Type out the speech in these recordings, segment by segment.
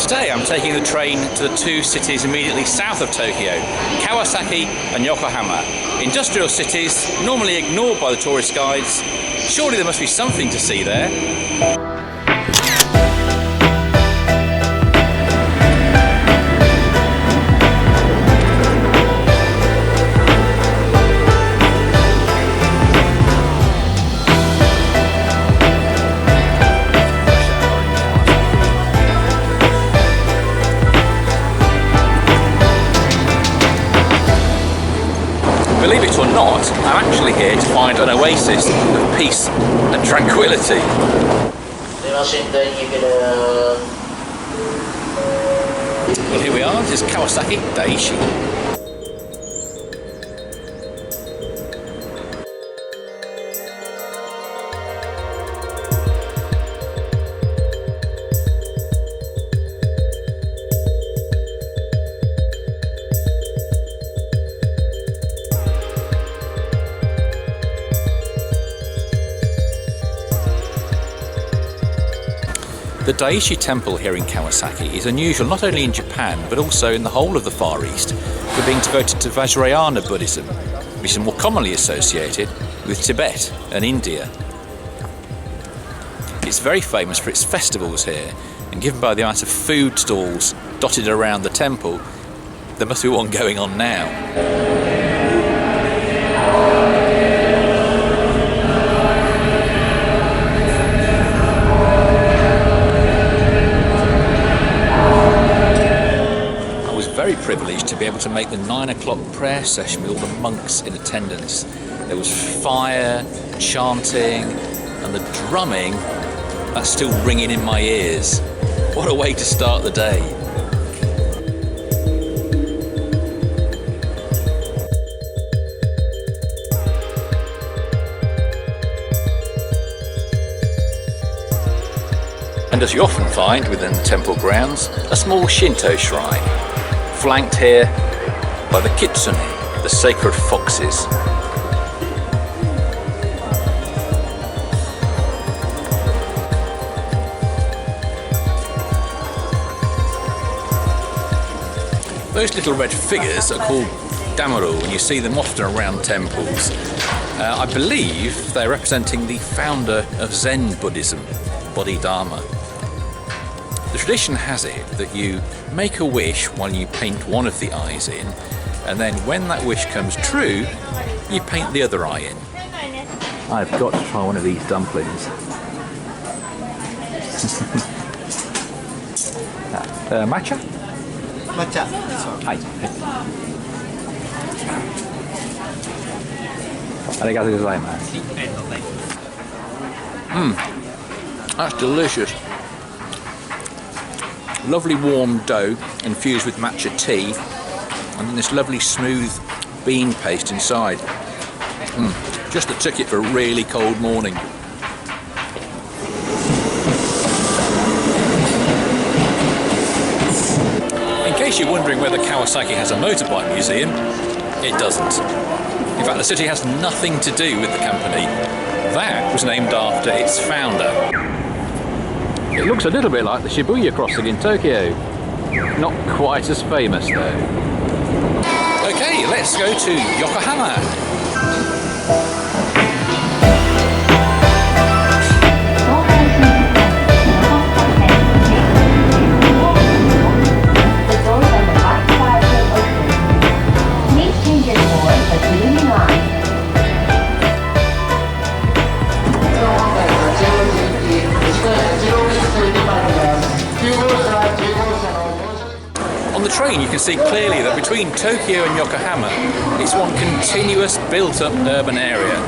Today I'm taking the train to the two cities immediately south of Tokyo, Kawasaki and Yokohama. Industrial cities, normally ignored by the tourist guides. Surely there must be something to see there. Believe it or not, I'm actually here to find an oasis of peace and tranquility. Well, here we are, this is Kawasaki Daishi. The Daishi Temple here in Kawasaki is unusual not only in Japan but also in the whole of the Far East for being devoted to Vajrayana Buddhism, which is more commonly associated with Tibet and India. It's very famous for its festivals here, and given by the amount of food stalls dotted around the temple, there must be one going on now. Very privileged to be able to make the 9 o'clock prayer session with all the monks in attendance. There was fire, chanting, and the drumming that's still ringing in my ears. What a way to start the day. And as you often find within the temple grounds, a small Shinto shrine, flanked here by the kitsune, the sacred foxes. Those little red figures are called damaru, and you see them often around temples. I believe they're representing the founder of Zen Buddhism, Bodhidharma. The tradition has it that you make a wish while you paint one of the eyes in, and then when that wish comes true, you paint the other eye in. I've got to try one of these dumplings. Matcha? Matcha. Hi. Arigatou gozaimasu. That's delicious. Lovely warm dough infused with matcha tea, and then this lovely smooth bean paste inside. Just the ticket for a really cold morning. In case you're wondering whether Kawasaki has a motorbike museum, it doesn't. In fact, the city has nothing to do with the company. That was named after its founder. It looks a little bit like the Shibuya crossing in Tokyo. Not quite as famous though. Okay, let's go to Yokohama. On the train you can see clearly that between Tokyo and Yokohama it's one continuous built-up urban area,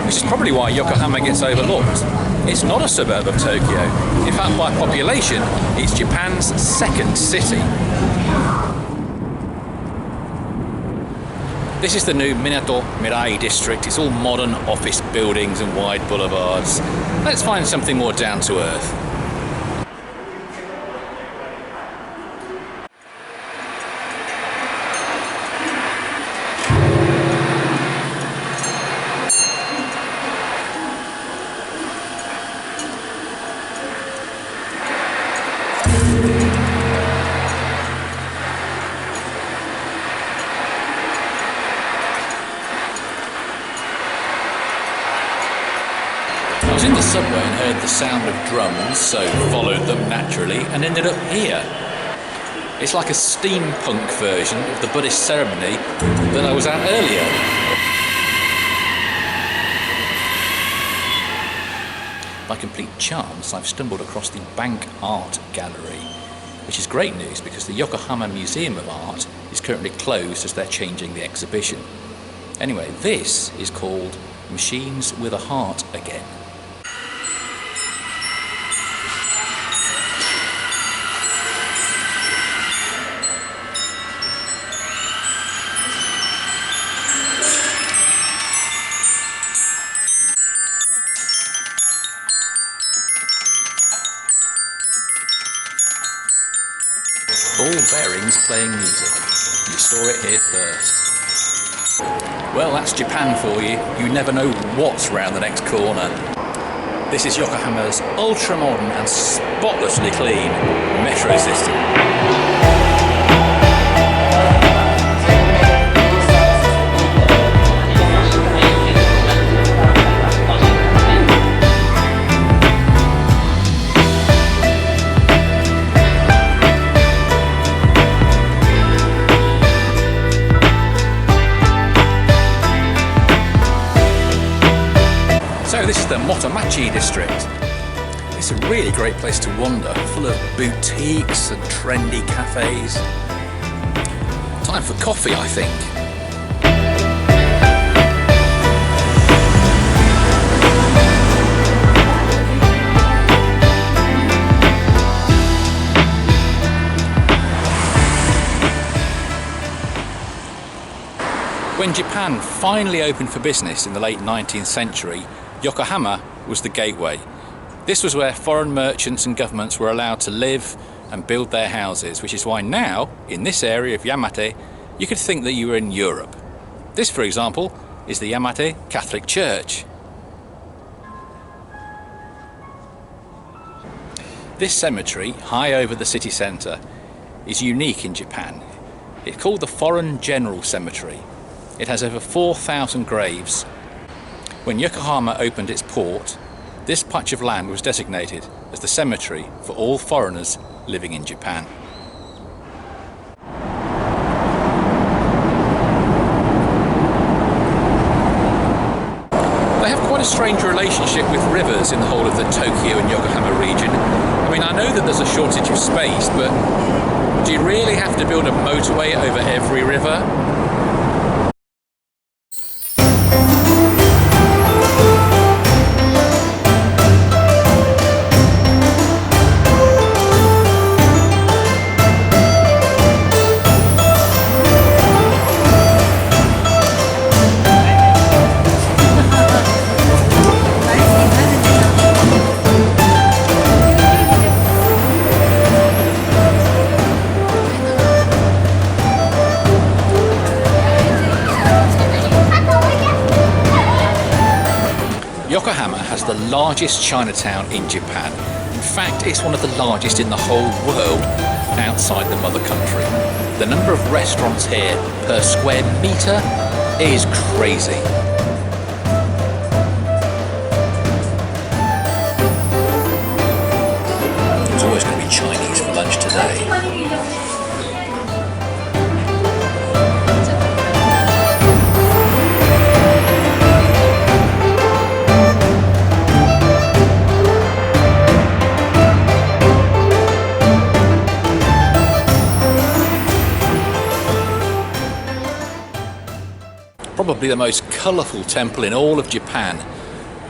which is probably why Yokohama gets overlooked. It's not a suburb of Tokyo. In fact, by population, it's Japan's second city. This is the new Minato Mirai district. It's all modern office buildings and wide boulevards. Let's find something more down to earth. was in the subway and heard the sound of drums, so followed them naturally and ended up here. It's like a steampunk version of the Buddhist ceremony that I was at earlier. By complete chance, I've stumbled across the Bank Art Gallery, which is great news because the Yokohama Museum of Art is currently closed as they're changing the exhibition. Anyway, this is called Machines with a Heart Again. Ball bearings playing music. You saw it here first. Well, that's Japan for you. You never know what's round the next corner. This is Yokohama's ultra-modern and spotlessly clean metro system. So this is the Motomachi district. It's a really great place to wander, full of boutiques and trendy cafes. Time for coffee, I think. When Japan finally opened for business in the late 19th century, Yokohama was the gateway. This was where foreign merchants and governments were allowed to live and build their houses, which is why now, in this area of Yamate, you could think that you were in Europe. This, for example, is the Yamate Catholic Church. This cemetery, high over the city centre, is unique in Japan. It's called the Foreign General Cemetery. It has over 4,000 graves. When Yokohama opened its port, this patch of land was designated as the cemetery for all foreigners living in Japan. They have quite a strange relationship with rivers in the whole of the Tokyo and Yokohama region. I mean, I know that there's a shortage of space, but do you really have to build a motorway over every river? Yokohama has the largest Chinatown in Japan. In fact, it's one of the largest in the whole world outside the mother country. The number of restaurants here per square metre is crazy. It's always going to be Chinese for lunch today. Probably the most colourful temple in all of Japan.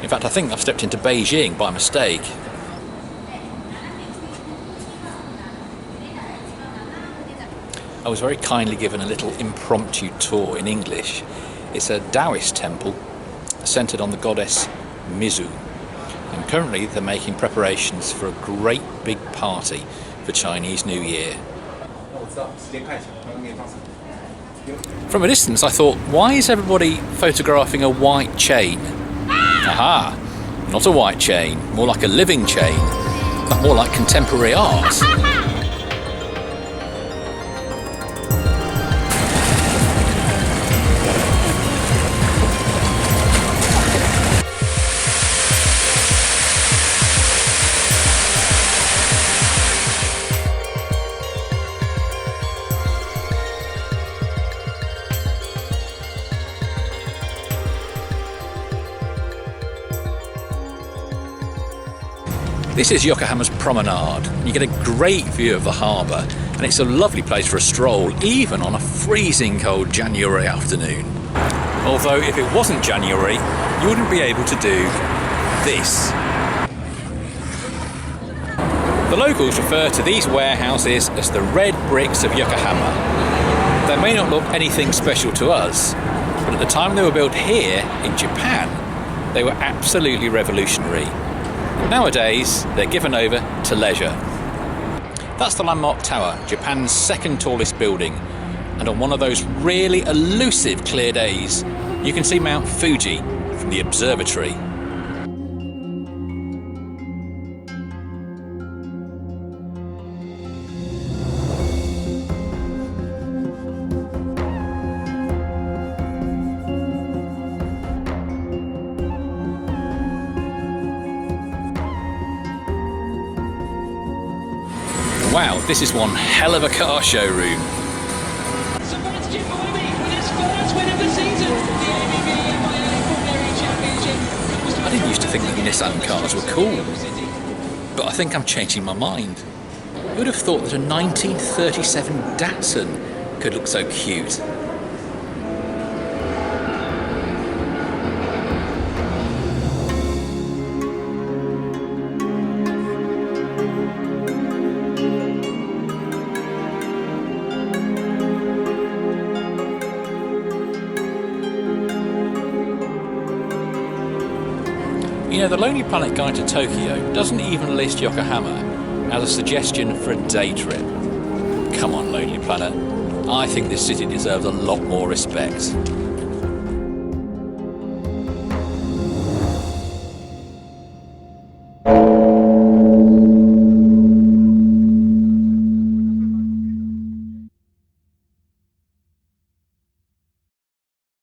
In fact, I think I've stepped into Beijing by mistake. I was very kindly given a little impromptu tour in English. It's a Taoist temple centred on the goddess Mizu. And currently they're making preparations for a great big party for Chinese New Year. From a distance I thought, why is everybody photographing a white chain? Aha! Not a white chain, more like a living chain, but more like contemporary art. This is Yokohama's promenade. You get a great view of the harbour, and it's a lovely place for a stroll, even on a freezing cold January afternoon. Although if it wasn't January, you wouldn't be able to do this. The locals refer to these warehouses as the red bricks of Yokohama. They may not look anything special to us, but at the time they were built here in Japan, they were absolutely revolutionary. Nowadays, they're given over to leisure. That's the landmark tower, Japan's second tallest building, and on one of those really elusive clear days, you can see Mount Fuji from the observatory. Wow, this is one hell of a car showroom. I didn't used to think that Nissan cars were cool, but I think I'm changing my mind. Who would have thought that a 1937 Datsun could look so cute? You know, the Lonely Planet Guide to Tokyo doesn't even list Yokohama as a suggestion for a day trip. Come on, Lonely Planet. I think this city deserves a lot more respect.